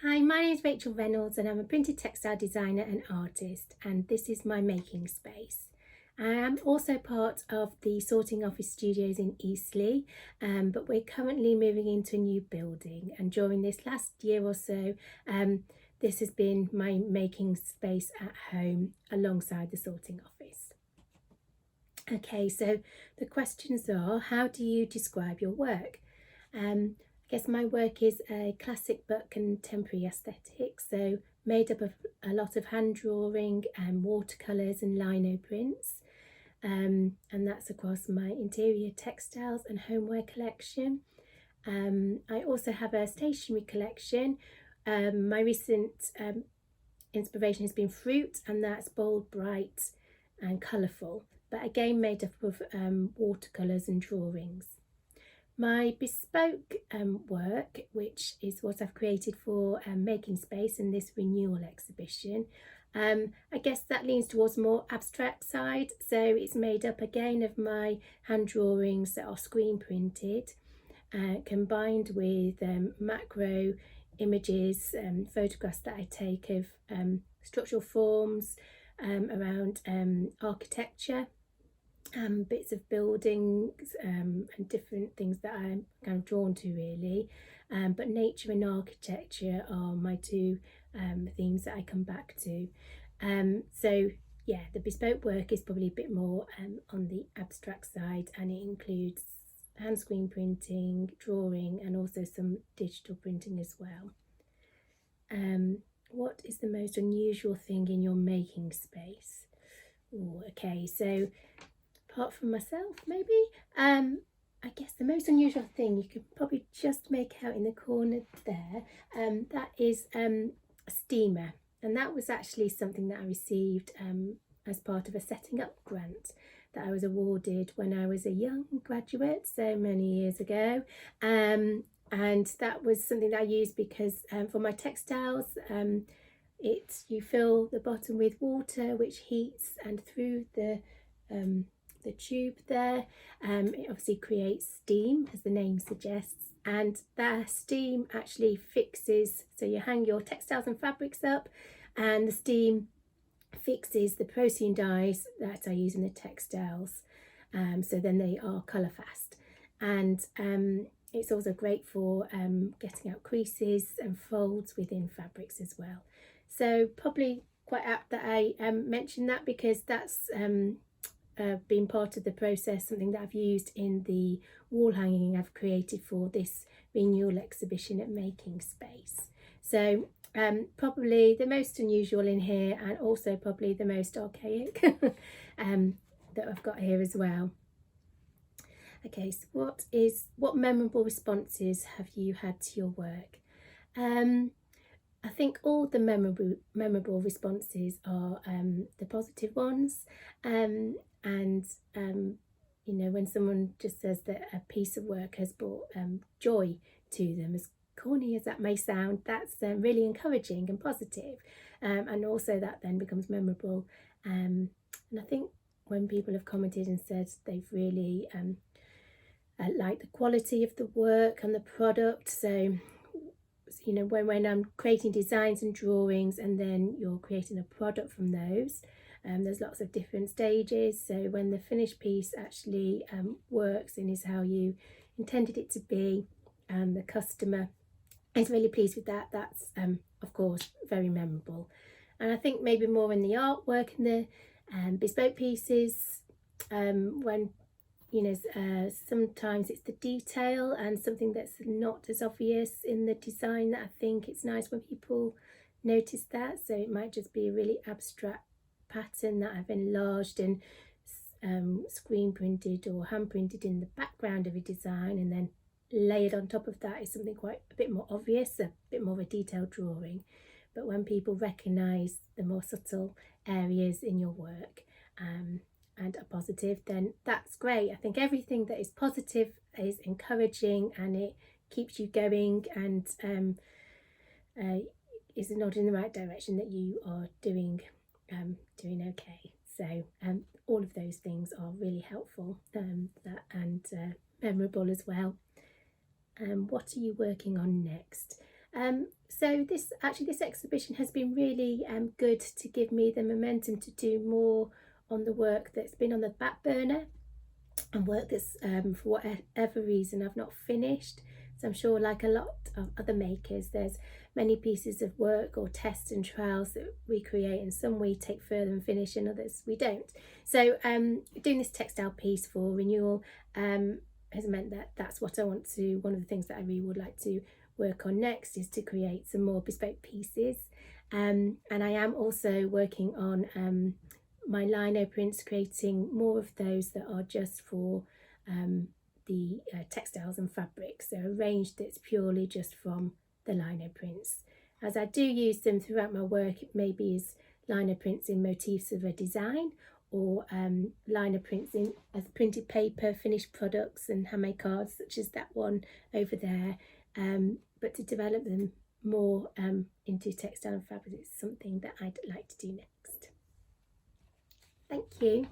Hi, my name is Rachel Reynolds and I'm a printed textile designer and artist, and this is my making space. I am also part of the Sorting Office Studios in Eastleigh, but we're currently moving into a new building, and during this last year or so this has been my making space at home alongside the Sorting Office. Okay, so the questions are, how do you describe your work? I guess my work is a classic but contemporary aesthetic, so made up of a lot of hand drawing and watercolours and lino prints, and that's across my interior textiles and homeware collection. I also have a stationery collection. My recent inspiration has been fruit, and that's bold, bright and colourful, but again made up of watercolours and drawings. My bespoke work, which is what I've created for Making Space in this renewal exhibition, I guess that leans towards more abstract side. So it's made up again of my hand drawings that are screen printed, combined with macro images, photographs that I take of structural forms around architecture, bits of buildings and different things that I'm kind of drawn to really, but nature and architecture are my two themes that I come back to. So yeah, the bespoke work is probably a bit more on the abstract side, and it includes hand screen printing, drawing and also some digital printing as well. What is the most unusual thing in your making space? Ooh, okay, so apart from myself, maybe, I guess the most unusual thing you could probably just make out in the corner there, that is a steamer, and that was actually something that I received as part of a setting up grant that I was awarded when I was a young graduate so many years ago, and that was something that I used because for my textiles, you fill the bottom with water which heats, and through the tube there, it obviously creates steam, as the name suggests, and that steam actually fixes, so you hang your textiles and fabrics up and the steam fixes the procene dyes that I use in the textiles, so then they are colour fast, and it's also great for getting out creases and folds within fabrics as well. So probably quite apt that I mentioned that, because that's been part of the process, something that I've used in the wall hanging I've created for this renewal exhibition at Making Space. So probably the most unusual in here, and also probably the most archaic that I've got here as well. Okay, so what memorable responses have you had to your work? I think all the memorable responses are the positive ones, and you know, when someone just says that a piece of work has brought joy to them, as corny as that may sound, that's really encouraging and positive, and also that then becomes memorable. And I think when people have commented and said they've really liked the quality of the work and the product, so you know, when I'm creating designs and drawings and then you're creating a product from those, there's lots of different stages. So when the finished piece actually works and is how you intended it to be, and the customer is really pleased with that, that's of course very memorable. And I think maybe more in the artwork and the bespoke pieces, when you know, sometimes it's the detail and something that's not as obvious in the design that I think it's nice when people notice that. So it might just be a really abstract pattern that I've enlarged and screen printed or hand printed in the background of a design, and then layered on top of that is something quite a bit more obvious, a bit more of a detailed drawing. But when people recognise the more subtle areas in your work, and are positive, then that's great. I think everything that is positive is encouraging, and it keeps you going, and is a nod in the right direction that you are doing okay. So all of those things are really helpful, and memorable as well. What are you working on next? So this exhibition has been really good to give me the momentum to do more on the work that's been on the back burner, and work that's for whatever reason I've not finished. So I'm sure, like a lot of other makers, there's many pieces of work or tests and trials that we create, and some we take further and finish and others we don't. So doing this textile piece for renewal has meant that that's what I want to, one of the things that I really would like to work on next is to create some more bespoke pieces. And I am also working on my lino prints, creating more of those that are just for the textiles and fabrics. So a range that's purely just from the lino prints. As I do use them throughout my work, it maybe is lino prints in motifs of a design, or lino prints in as printed paper, finished products and handmade cards, such as that one over there. But to develop them more into textile and fabric is something that I'd like to do next. Thank you.